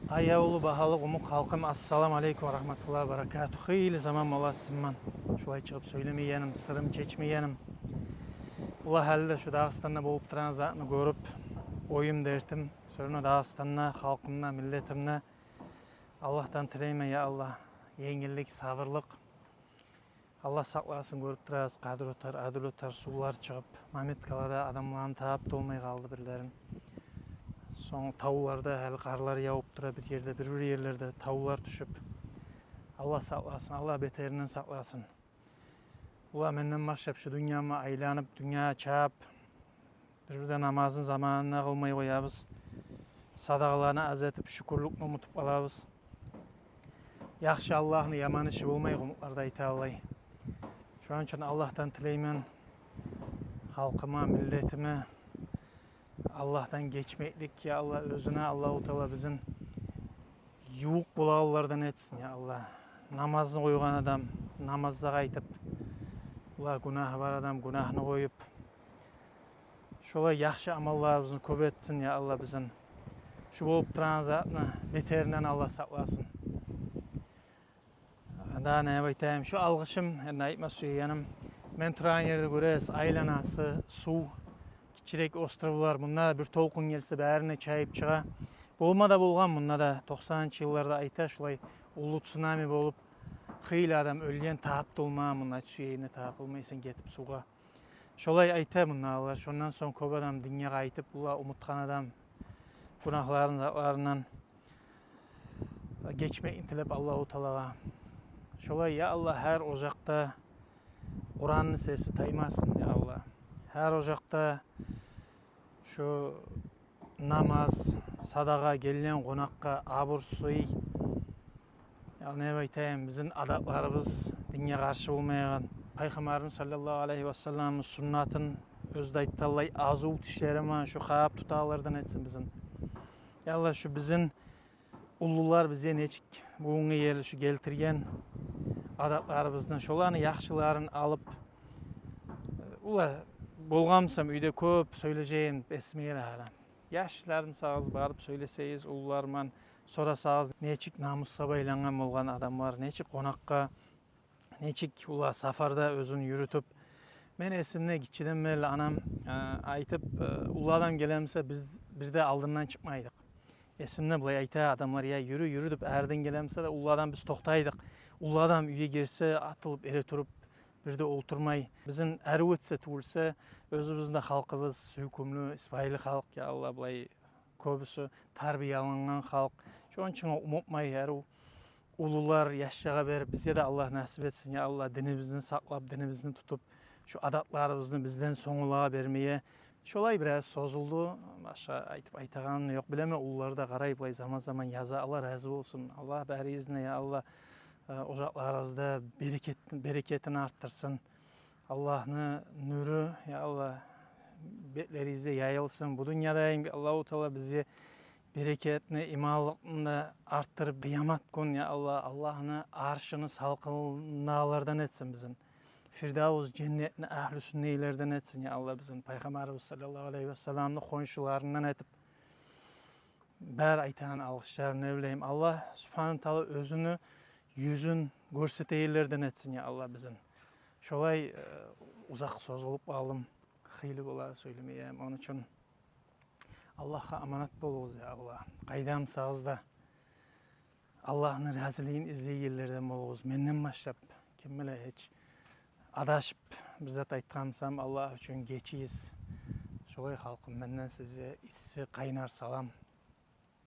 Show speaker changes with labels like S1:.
S1: Аяулы бағалы ұмық халқым, ассалам алейкум рахматулла баракату. Хейлі заман моласымман. Шулай шығып сөйлемейенім, сырым чечмейенім. Ула әлі шу Дағыстанна болып тұран затны көріп, ойым дертім. Сөріні Дағыстанна, халқымна, миллетімна. Аллахтан тілейме, я Аллах, еңгілік, сабырлық. Алла сақласын көріп тұраз, қадыр отар, әділ отар, сулар шығып. Мамет қалада адамларын таап толмай қалды бірлерін. Соң тауларда әлі қарлар яуып тұра бір жерде, бір ерлерде таулар түшіп. Алла сақласын, Алла бетерінен сақласын. Ула менен машап шу дүнияма айланып, дүния чап, бір-бірде намазын заманына қылмай қоябыз. Садағаланы әзетіп, шүкірлікні ұмытып алабыз. Яқшы Аллахны яман іші болмай құмықларды айта алай. Шуан үшін Аллахтан тілеймен, халқыма, миллетіме, Allah'tan geçmeklik ya Allah, özüne Allah-u Teala bizim yuğuk bulağlardan etsin ya Allah. Namazını koygan adam namazda qaytıp, Allah günahı var adam günahını koyup, şolay yaxşı amallarımızı köp etsin ya Allah bizim. Şu bolup turan zatını beterinden Allah saklasın. Daha ne aytayım, şu algışım, aytma söyleyenim. Men turan yerde göreriz, aylanası, su. Kiçirek ostrovlar, bunlar bir толқын келсе бәріне чайып шыға. Болма да болған, мұнда да 90-шы жылларда айта, шулай улы цунами болып, қиыл адам өлген таап толма, мұнда сүйейіне таап olmaysan кетіп суға. Шолай айта мұндағылар, шондан соң көп адам дүниеға айтып, бұла ұмытқан адам күнахларын затларынан geçmek тілеп Аллаху Талаға. Шолай, я Алла, әр ожақта Құранның сесі таймасын, я Алла. Әр ожақта şu namaz, sadaqa gelген qonaqqa abur suy. Ya ne aytayım, bizim adablarımız dinge qarşı olmayan. Peygamberin sallallahu aleyhi ve sellem'in sünnatın özde aytallay azu tişlerime şu xayap tutalardan etsin bizim. Ya Allah şu bizim ullular bize neçik buğunu yeri şu geltirgen adablarımızdan şolarını yaxşıların alıp ula болғамсам үйде көп сөйлежейін бесмейді hala. Yaşlıların sağız barып сөйлесейіз, ұлылармен сорасағыз, нечік намысқа байланған болған адамдар, нечік қонаққа, нечік ула сафарда өзін yürütіп. Мен есімне кичиден бері анам айтып, ұладан келемсе біз бірде алдынан çıkmaydık. Есімне бұлай айта адамlar, ya yürü деп әрден келемсе de ұладан біз тоқтайдық. Ұладан үйге керсе атылып ере тұрып, birde oturmay. Bizim әрі өтсе туылса, өзіміздің халқыбыз сүйкімлі, испайлы халық, ya Allah, бұлай көбісі тарбияланған халық. Шоң үшін ұмытмай, әрі ұлылар яшшаға беріп, бізге де Allah нәсіп етсін, ya Allah, дінімізді сақлап, дінімізді тұтып, şu adatlарымызды бізден соңылаға бермeye. Şolay biraz sozuldu, başka aytıp aytağanı yok bileme, ұлылар да қарай, бұлай zaman yazа, Allah razı olsun. Allah bәр izine, ya Allah. Ocaklarınızda bereketini arttırsın. Allah'ın nuru, ya Allah, betlerinizde yayılsın. Bu dünyada Allah-u Teala bizi bereketini, imanlığını arttırıp kıyamet gün, ya Allah, Allah'ın arşını salkınlardan etsin bizim. Firdavuz cennetini ahl-i sünneylerden etsin, ya Allah, bizim Peygamberimiz sallallahu aleyhi ve sellem'in konşularından etip bər aytan alkışlarını bileyim. Allah subhanahu teala özünü yüzün görseteylerden etsin ya Allah bizim. Şolay uzak sozulup alım, xeyli bola söylemeyeyim. Onun için Allah'a amanat boluz ya Allah. Qaydam sağızda Allah'ın raziliğin izleyi yerlerden boluz. Menden başlap, kim bile hiç adaşıp bizzat aytqansam Allah üçün geçiyiz. Şolay halkım, menden size issi qaynar salam.